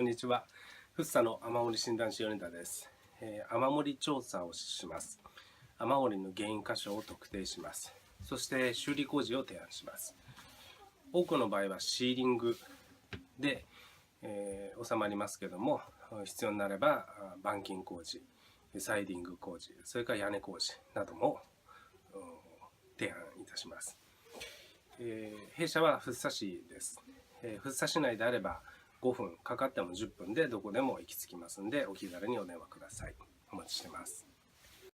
こんにちは。福生の雨漏り診断士米田です。雨漏り調査をします。雨漏りの原因箇所を特定します。そして修理工事を提案します。多くの場合はシーリングで、収まりますけども、必要になれば板金工事、サイディング工事、それから屋根工事なども提案いたします。弊社は福生市です。福生市内であれば5分かかっても10分でどこでも行き着きますので、お気軽にお電話ください。お待ちしてます。